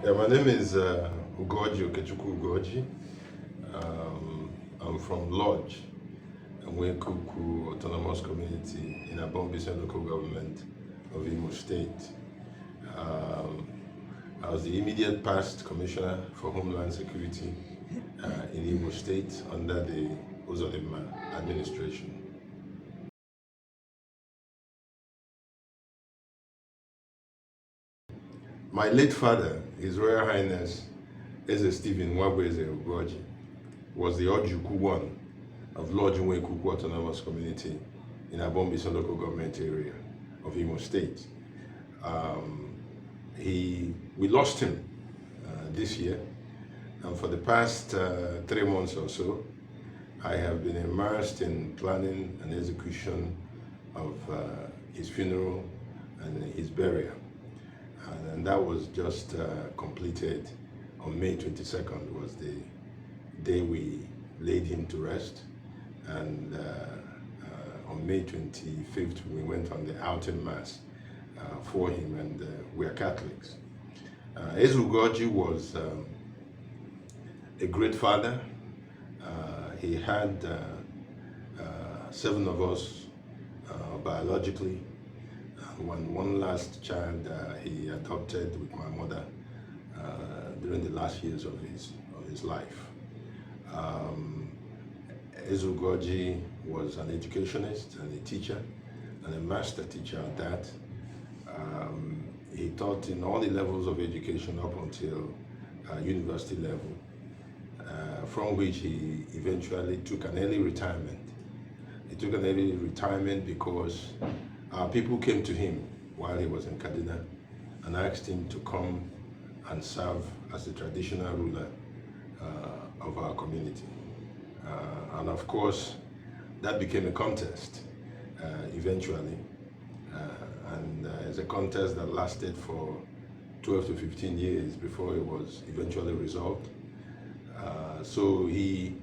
Yeah, my name is Ugorji Okechukwu Ugorji. I'm from Lorji, Okechukwu Autonomous Community in Abombise Local Government of Imo State. I was the immediate past Commissioner for Homeland Security in Imo State under the Uzodimma administration. My late father, His Royal Highness, Stephen Nwabueze Ugorji, was the Ojukwu I of Lorji Okechukwu Autonomous Community in Abombise Local Government area of Imo State. We lost him this year, and for the past 3 months or so, I have been immersed in planning and execution of his funeral and his burial. And that was just completed on May 22nd, was the day we laid him to rest. And on May 25th, we went on the outing mass for him, and we are Catholics. Ugorji was a great father. He had 7 of us biologically. One last child he adopted with my mother during the last years of his life. Ugorji was an educationist and a teacher, and a master teacher at that. He taught in all the levels of education up until university level, from which he eventually took an early retirement. He took an early retirement because people came to him while he was in Kaduna and asked him to come and serve as the traditional ruler of our community. And of course, that became a contest eventually. And it's a contest that lasted for 12 to 15 years before it was eventually resolved. So he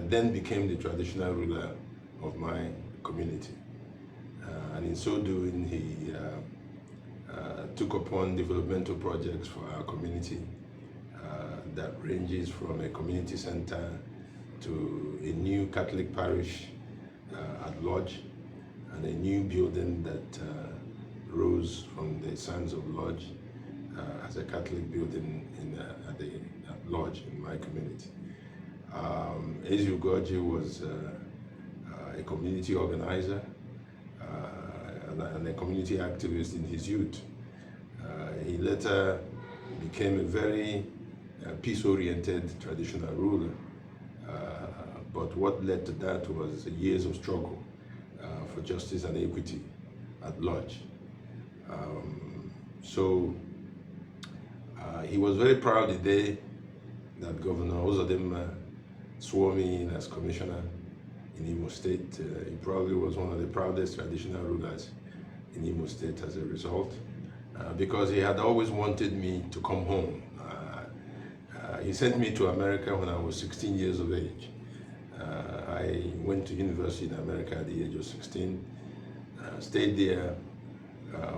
then became the traditional ruler of my community. And in so doing, he took upon developmental projects for our community that ranges from a community center to a new Catholic parish at Lorji, and a new building that rose from the Sons of Lorji as a Catholic building at Lorji in my community. Ugorji was a community organizer and a community activist in his youth. He later became a very peace-oriented traditional ruler. But what led to that was years of struggle for justice and equity at Lorji. He was very proud the day that Governor Uzodimma swore me in as commissioner in Imo State. He probably was one of the proudest traditional rulers in Imo State as a result, because he had always wanted me to come home. He sent me to America when I was 16 years of age. I went to university in America at the age of 16, stayed there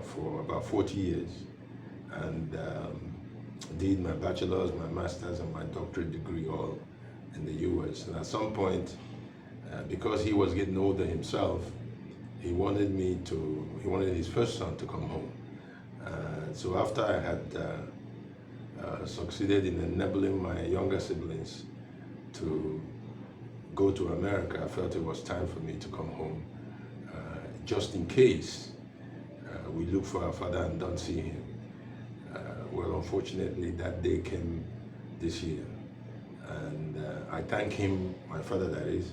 for about 40 years, and did my bachelor's, my master's, and my doctorate degree all in the US. And at some point, because he was getting older himself, he wanted his first son to come home. So after I had succeeded in enabling my younger siblings to go to America, I felt it was time for me to come home, just in case we look for our father and don't see him. Well, unfortunately, that day came this year, and I thank him, my father that is,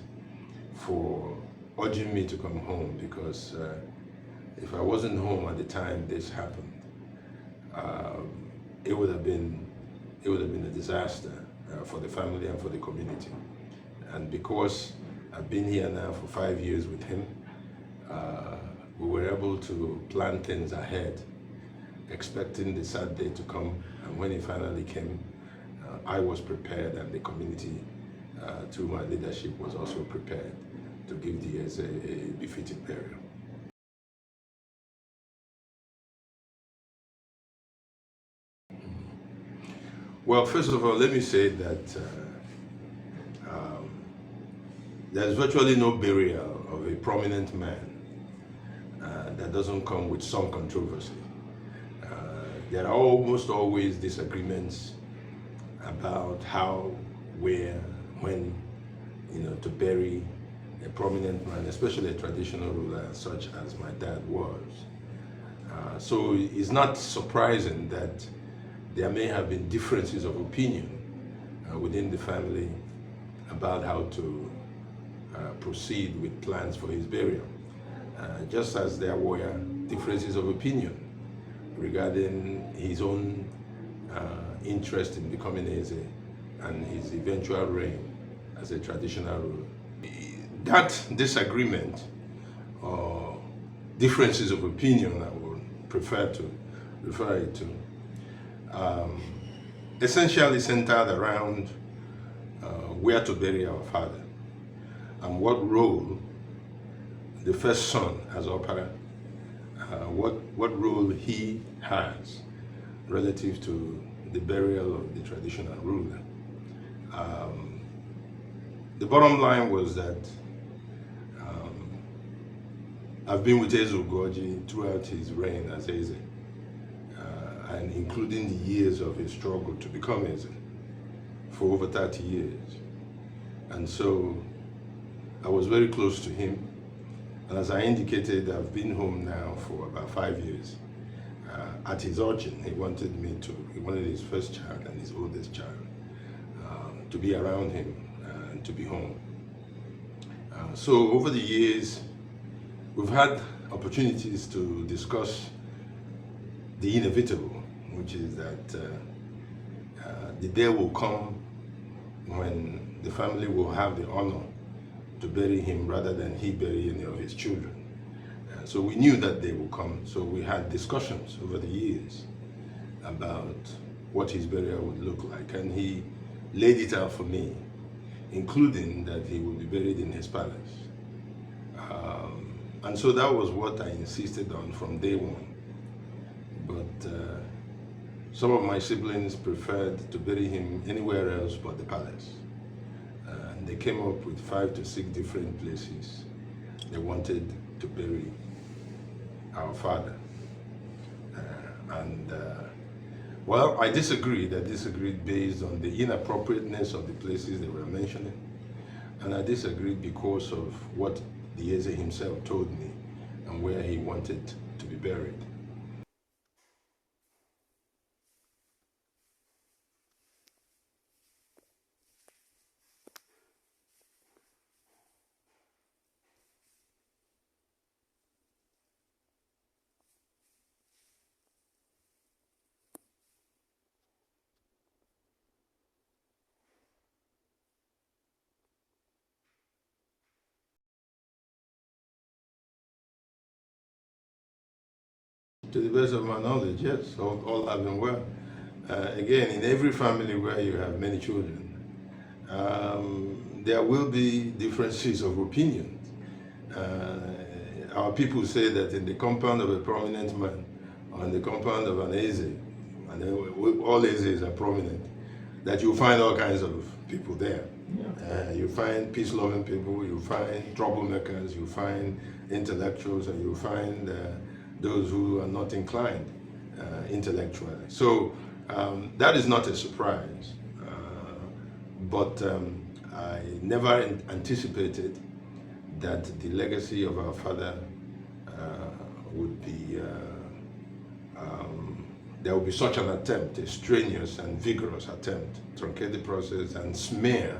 for urging me to come home, because if I wasn't home at the time this happened, it would have been a disaster for the family and for the community. And because I've been here now for 5 years with him, we were able to plan things ahead, expecting the sad day to come. And when it finally came, I was prepared, and the community, through my leadership, was also prepared to give the heirs a befitting burial. Well, first of all, let me say that there's virtually no burial of a prominent man that doesn't come with some controversy. There are almost always disagreements about how, where, when, to bury a prominent man, especially a traditional ruler such as my dad was. So it's not surprising that there may have been differences of opinion within the family about how to proceed with plans for his burial. Just as there were differences of opinion regarding his own interest in becoming Eze and his eventual reign as a traditional ruler. That disagreement or differences of opinion, I would prefer to refer it to, essentially centered around where to bury our father and what role the first son as opera, what role he has relative to the burial of the traditional ruler. The bottom line was that I've been with Eze Ugorji throughout his reign as Eze, and including the years of his struggle to become Eze for over 30 years. And so I was very close to him. And as I indicated, I've been home now for about 5 years. At his urging, he wanted his first child and his oldest child to be around him and to be home. So over the years, we've had opportunities to discuss the inevitable, which is that the day will come when the family will have the honor to bury him rather than he bury any of his children. So we knew that day will come. So we had discussions over the years about what his burial would look like. And he laid it out for me, including that he would be buried in his palace. And so that was what I insisted on from day one. But some of my siblings preferred to bury him anywhere else but the palace. And they came up with 5 to 6 different places they wanted to bury our father. Well, I disagreed. I disagreed based on the inappropriateness of the places they were mentioning. And I disagreed because of what the Eze himself told me and where he wanted to be buried. To the best of my knowledge, yes, all have been well. Again, in every family where you have many children, there will be differences of opinion. Our people say that in the compound of a prominent man, or in the compound of an Eze, and all Ezes are prominent, that you find all kinds of people there. Yeah. You find peace-loving people, you find troublemakers, you find intellectuals, and you find those who are not inclined intellectually. So that is not a surprise, but I never anticipated that the legacy of our father would be, there would be such an attempt, a strenuous and vigorous attempt, to truncate the process and smear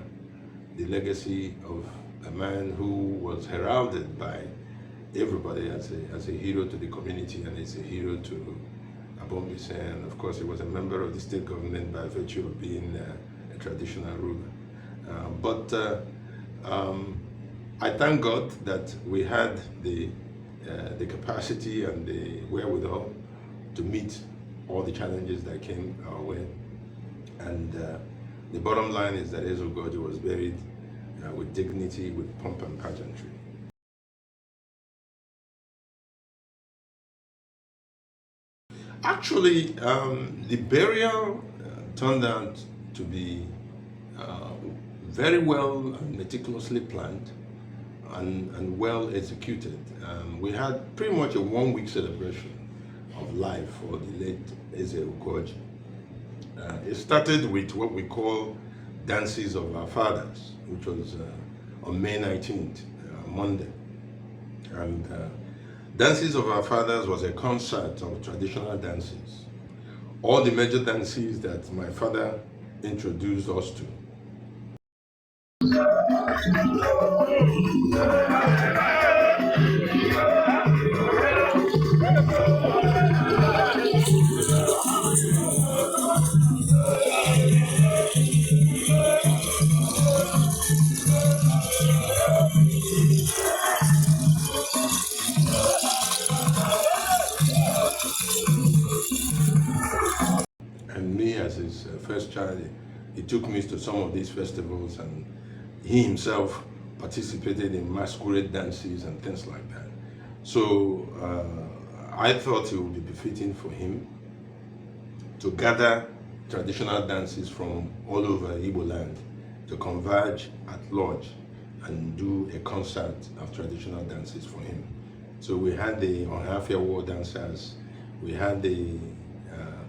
the legacy of a man who was heralded by everybody as a hero to the community and as a hero to Abombise, and of course he was a member of the state government by virtue of being a traditional ruler. I thank God that we had the capacity and the wherewithal to meet all the challenges that came our way. And the bottom line is that Eze Ugorji was buried with dignity, with pomp and pageantry. Actually, the burial turned out to be very well and meticulously planned and well executed. We had pretty much a 1-week celebration of life for the late Eze Ugorji. It started with what we call Dances of Our Fathers, which was on May 19th, Monday. And Dances of Our Fathers was a concert of traditional dances. All the major dances that my father introduced us to. And me, as his first child, he took me to some of these festivals, and he himself participated in masquerade dances and things like that. So I thought it would be befitting for him to gather traditional dances from all over Igbo land to converge at Lorji and do a concert of traditional dances for him. So we had the Ohafia war dancers, we had the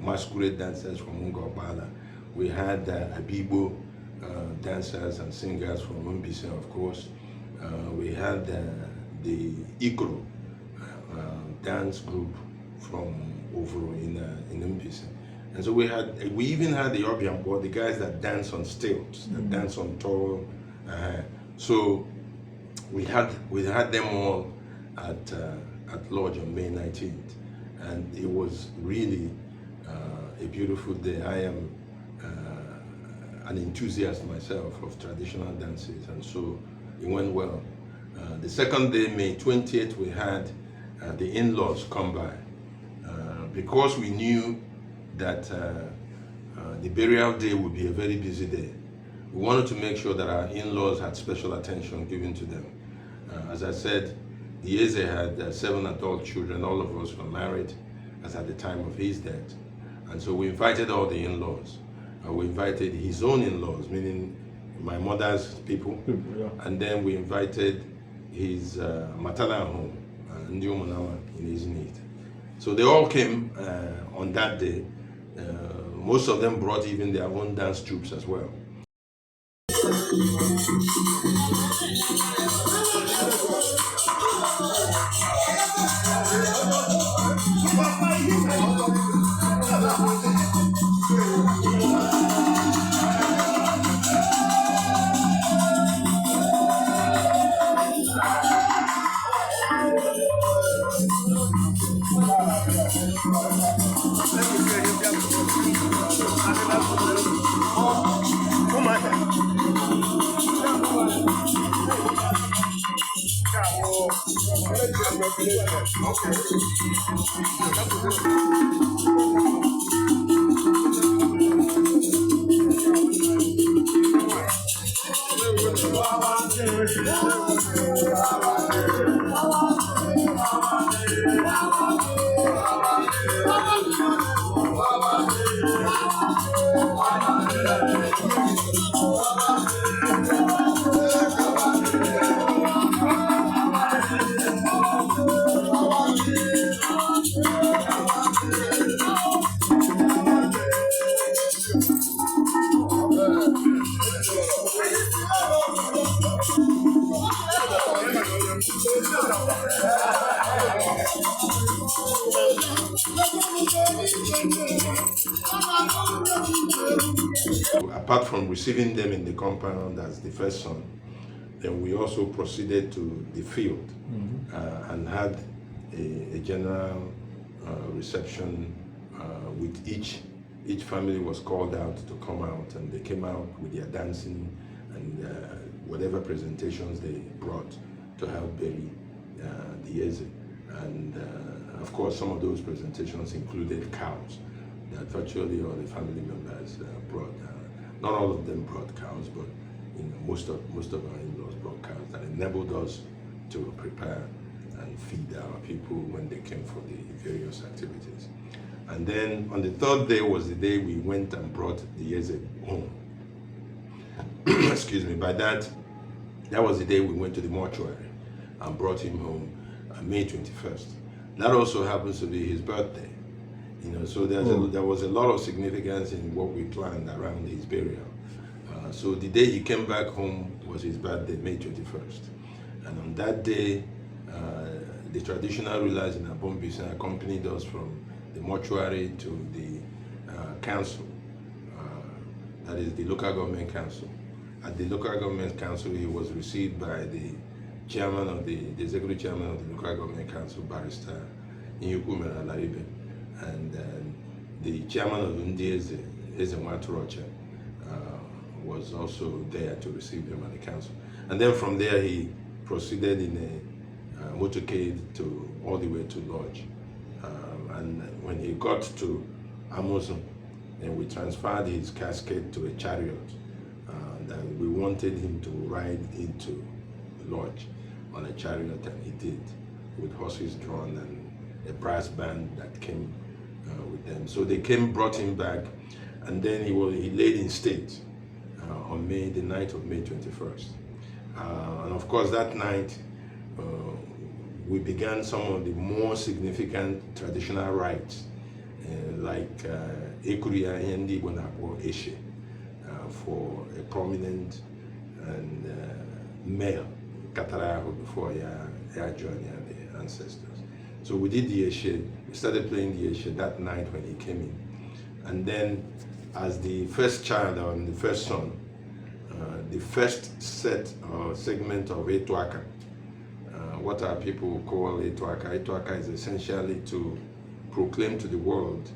masquerade dancers from Ugorji, we had Abibo dancers and singers from Mbise, of course. We had the Ikro dance group from over in Mbise. And so we even had the Obiambo, the guys that dance on stilts, that dance on tall. So we had them all at Lorji on May 19th, and it was really a beautiful day. I am an enthusiast myself of traditional dances, and so it went well. The second day, May 20th, we had the in-laws come by because we knew that the burial day would be a very busy day. We wanted to make sure that our in-laws had special attention given to them. As I said, Eze had 7 adult children. All of us were married as at the time of his death. And so we invited all the in-laws. We invited his own in-laws, meaning my mother's people. Yeah. And then we invited his maternal home, Ndi Umunama in his need. So they all came on that day. Most of them brought even their own dance troops as well. Apart from receiving them in the compound as the first son, then we also proceeded to the field and had a general reception with each family was called out to come out, and they came out with their dancing and whatever presentations they brought to help bury the Eze. And of course, some of those presentations included cows that virtually all the family members brought. Not all of them brought cows, but most of our in-laws brought cows that enabled us to prepare and feed our people when they came for the various activities. And then on the third day was the day we went and brought the Eze home. Excuse me. By that was the day we went to the mortuary and brought him home, May 21st. That also happens to be his birthday. So there was a lot of significance in what we planned around his burial. So the day he came back home was his birthday, May 21st. And on that day, the traditional rulers in Abombisa accompanied us from the mortuary to the council, that is the local government council. At the local government council, he was received by the chairman of the executive chairman of the local government council, Barrister Inyukwumere Alaribe, and the chairman of Ndieze, Eze Nwaturocha, was also there to receive him at the council. And then from there, he proceeded in a motorcade all the way to Lorji. And when he got to Amazon, then we transferred his casket to a chariot that we wanted him to ride into Lorji on a chariot, and he did, with horses drawn and a brass band that came with them. So they brought him back, and then he laid in state on the night of May 21st. And of course, that night, we began some of the more significant traditional rites, like Ekuria Yendi Bonabo Eshe, for a prominent and male Kataraho before your journey and the ancestors. So we did the Eshe, we started playing the Eshe that night when he came in. And then as the first child, or the first son, the first segment of Etuaka, what our people call Etuaka. Etuaka is essentially to proclaim to the world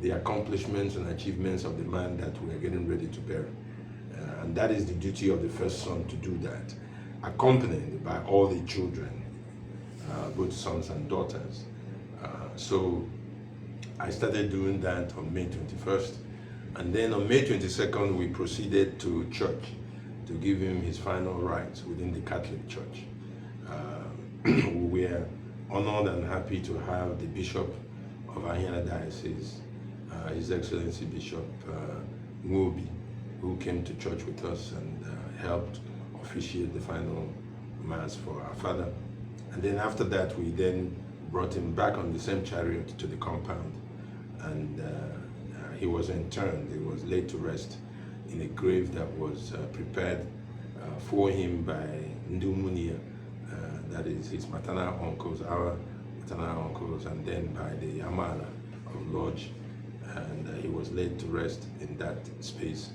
the accomplishments and achievements of the man that we are getting ready to bury. And that is the duty of the first son, to do that, accompanied by all the children, both sons and daughters. So I started doing that on May 21st. And then on May 22nd, we proceeded to church to give him his final rites within the Catholic Church. We were honored and happy to have the Bishop of Highness Diocese, His Excellency Bishop Nwobi, who came to church with us and helped officiate the final Mass for our father. And then after that, we then brought him back on the same chariot to the compound, and he was interned. He was laid to rest in a grave that was prepared for him by Ndumunia, that is his maternal uncles, our maternal uncles, and then by the Amala of Lorji. And he was laid to rest in that space.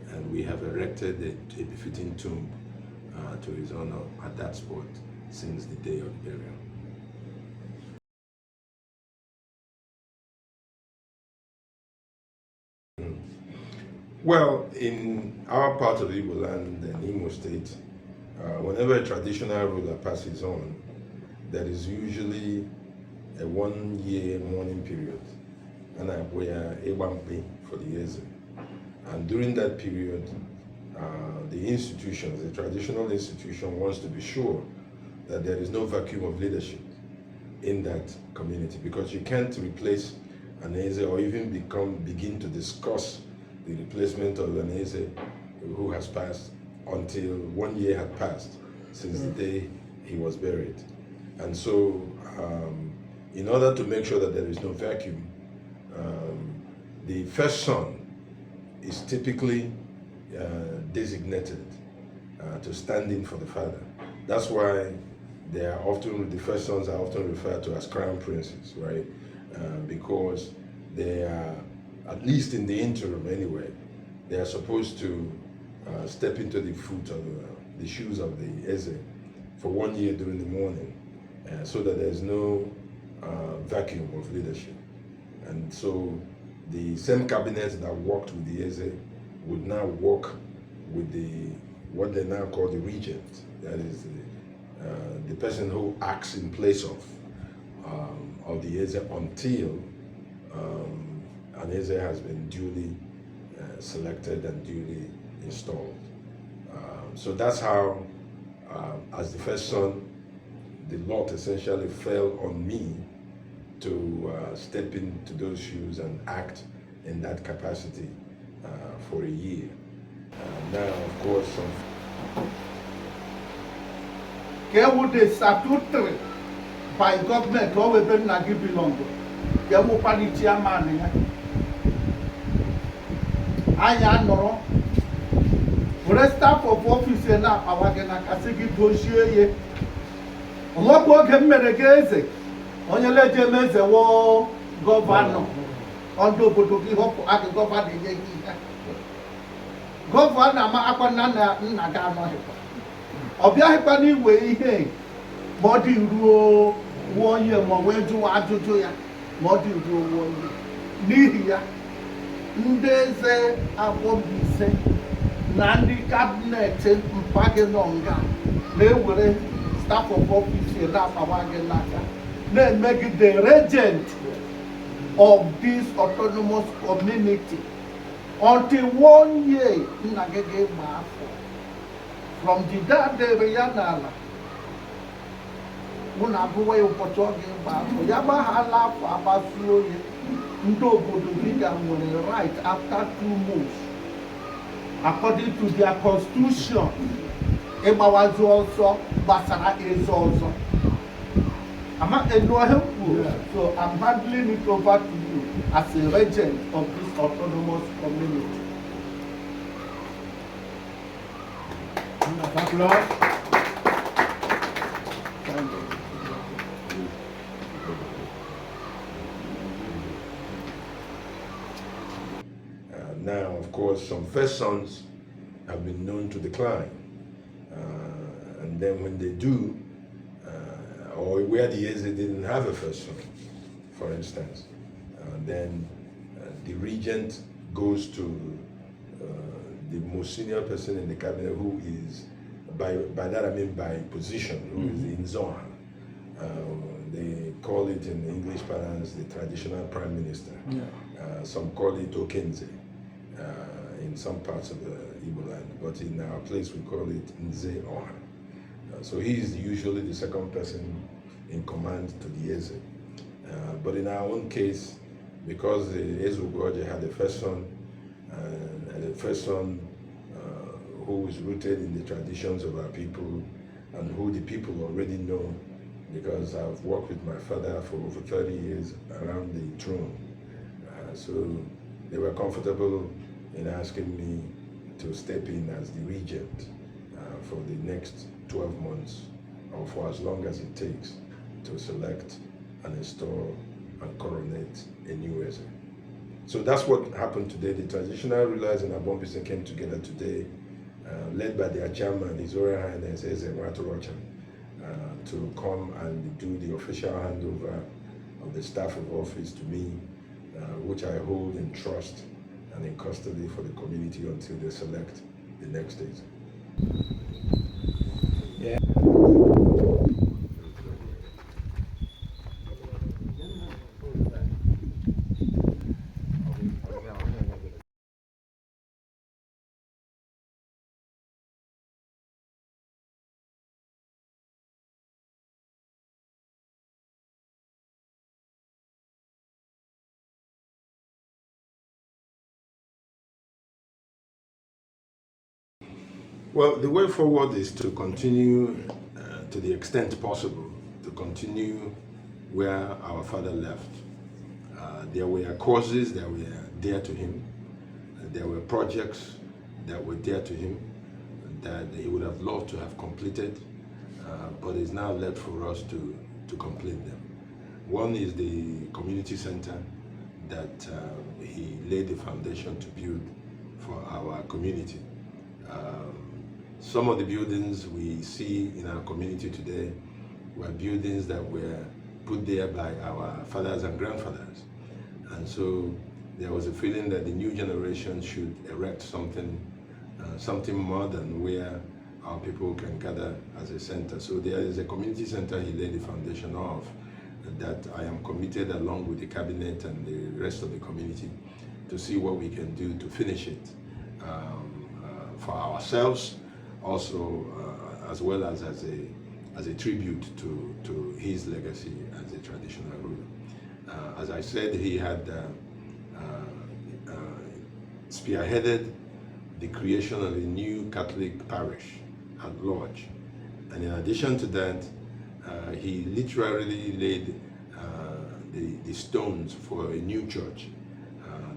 And we have erected a befitting tomb to his honor at that spot since the day of burial. Well, in our part of Igbo land, in Imo State, whenever a traditional ruler passes on, there is usually a 1-year mourning period, and we are Ewampe for the Eze. And during that period, the institutions, the traditional institution, wants to be sure that there is no vacuum of leadership in that community, because you can't replace an Eze or even begin to discuss the replacement of an Eze who has passed until 1 year had passed since the day he was buried. And so, in order to make sure that there is no vacuum, the first son is typically designated to stand in for the father. That's why the first sons are often referred to as crown princes, right? Because they are, at least in the interim anyway, they are supposed to step into the the shoes of the Eze for 1 year during the morning, so that there's no vacuum of leadership. And so the same cabinets that worked with the Eze would now work with what they now call the regent, that is the person who acts in place of the Eze until an Eze has been duly selected and duly installed. So that's how, as the first son, the lot essentially fell on me to step into those shoes and act in that capacity for a year. Now, of course, There would be statutory by government or within Nagi belong. There will be chairman. I know. For the staff of office and now, I can Kasiki Doshie. What work can Medegase? On your legend, the war governor. On the Butuki Hope, I can govern the Governor Makanana Nagano. Obiahekwa n'iwe ihe ma ọ dị ruo 1 year ma wee jụwa ajụjụ ya ma ọ dị ruo 1 year. N'ihi ya, ndị eze Mbaise na ndị kabinet mpage nọnga na-ewere staff of office na-akpawa gị n'aka na-emegide regent of this autonomous community until 1 year nna gị ga-egba afọ. From the day they are when I go away for talking about Yamaha for about slow right after 2 months. According to their constitution, Emma was also Basara is also. I'm not a so I'm handling it over to you as a regent of this autonomous community. Thank you, Lord. Now, of course, some first sons have been known to decline. And then when they do, or where the years they didn't have a first son, for instance, then the regent goes to the most senior person in the cabinet, who is, by that I mean by position, who is in Zohan. They call it in English parlance the traditional prime minister. Yeah. Some call it Okenze in some parts of the Igbo land, but in our place we call it Nze Oha. So he is usually the second person in command to the Eze. But in our own case, because the Eze Ugorji had a first son, and the first son who is rooted in the traditions of our people and who the people already know, because I've worked with my father for over 30 years around the throne. So they were comfortable in asking me to step in as the regent for the next 12 months, or for as long as it takes to select and install and coronate a new Eze. So that's what happened today. The traditional rulers in Mbaise came together today, led by their chairman, His Royal Highness Eze Nwabueze, to come and do the official handover of the staff of office to me, which I hold in trust and in custody for the community until they select the next Eze. Yeah. Well, the way forward is to continue, to the extent possible, to continue where our father left. There were causes that were dear to him. There were projects that were dear to him that he would have loved to have completed, but it's now left for us to complete them. One is the community center that he laid the foundation to build for our community. Some of the buildings we see in our community today were buildings that were put there by our fathers and grandfathers. And so there was a feeling that the new generation should erect something modern where our people can gather as a center. So there is a community center he laid the foundation of that I am committed, along with the cabinet and the rest of the community, to see what we can do to finish it for ourselves, also as well as a tribute to his legacy as a traditional ruler. As I said, he had spearheaded the creation of a new Catholic parish at Lorji. And in addition to that, he literally laid the stones for a new church,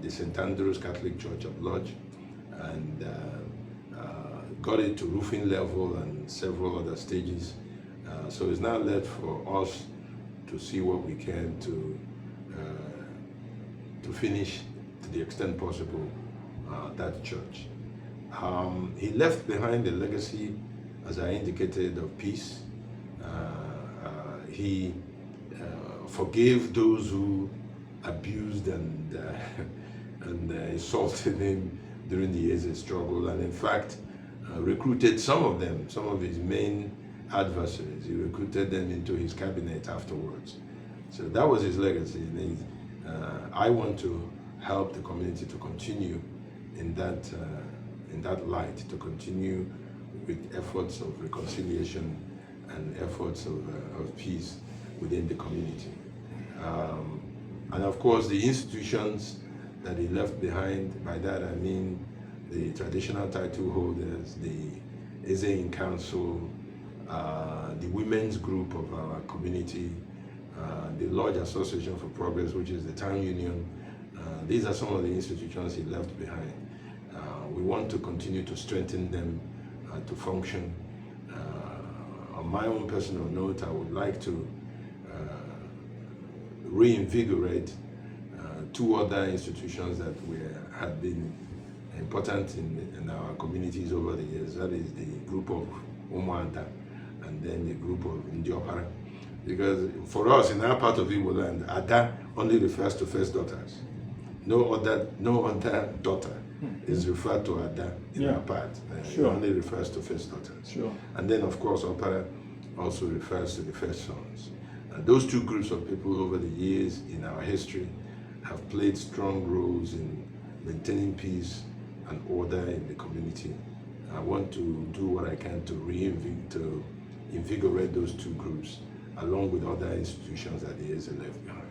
the St. Andrew's Catholic Church of Lorji, and got it to roofing level and several other stages. So it's now left for us to see what we can to finish to the extent possible that church. He left behind a legacy, as I indicated, of peace. He forgave those who abused and insulted him during the years of struggle, and in fact recruited some of them, some of his main adversaries. He recruited them into his cabinet afterwards. So that was his legacy. And I want to help the community to continue in that light, to continue with efforts of reconciliation and efforts of peace within the community. And of course, the institutions that he left behind, by that I mean the traditional title holders, the Ezein Council, the women's group of our community, the Lorji Association for Progress, which is the town union. These are some of the institutions he left behind. We want to continue to strengthen them to function. On my own personal note, I would like to reinvigorate two other institutions that had been important in our communities over the years. That is the group of Umuada and then the group of Ndiopara. Because for us in our part of Igbo land, Ada only refers to first daughters. No other daughter is referred to Ada in our part. Sure. It only refers to first daughters. Sure. And then of course Opara also refers to the first sons. And those two groups of people over the years in our history have played strong roles in maintaining peace and order in the community. I want to do what I can to invigorate those two groups along with other institutions that the Eze left behind.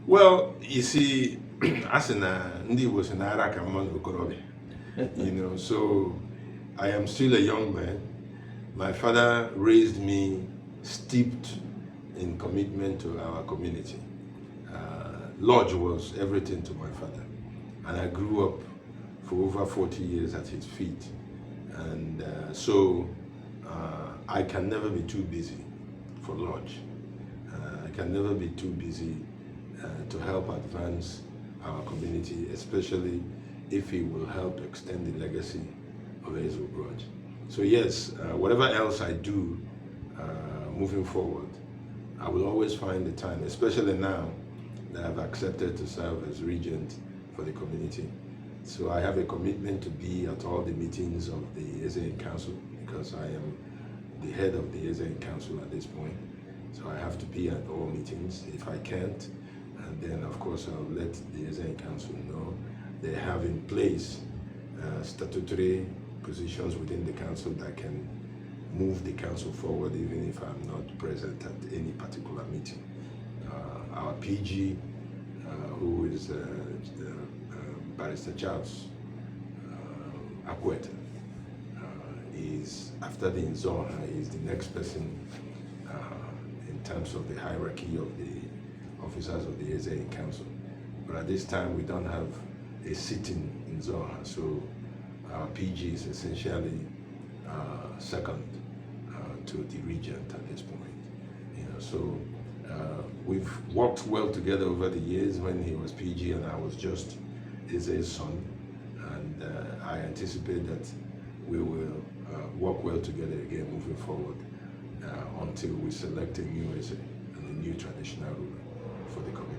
Well, you see, as in Ndi was in Iraq and Okorobe, you know, so I am still a young man. My father raised me steeped in commitment to our community. Lorji was everything to my father, and I grew up for over 40 years at his feet. And so I can never be too busy for Lorji. I can never be too busy to help advance our community, especially if it will help extend the legacy of Ugorji. So yes, whatever else I do moving forward, I will always find the time, especially now that I've accepted to serve as regent for the community. So I have a commitment to be at all the meetings of the Ezein Council, because I am the head of the Ezein Council at this point. So I have to be at all meetings. If I can't, and then of course I'll let the Ezein Council know. They have in place statutory positions within the council that can move the council forward even if I'm not present at any particular meeting. Our PG, who is Barrister Charles Akwete, is, after the Nzoha, is the next person in terms of the hierarchy of the officers of the Ezein Council. But at this time, we don't have a sitting in Zoha, so our PG is essentially second to the regent at this point. You know, so we've worked well together over the years when he was PG and I was just his son, and I anticipate that we will work well together again moving forward until we select a new Eze and a new traditional ruler for the community.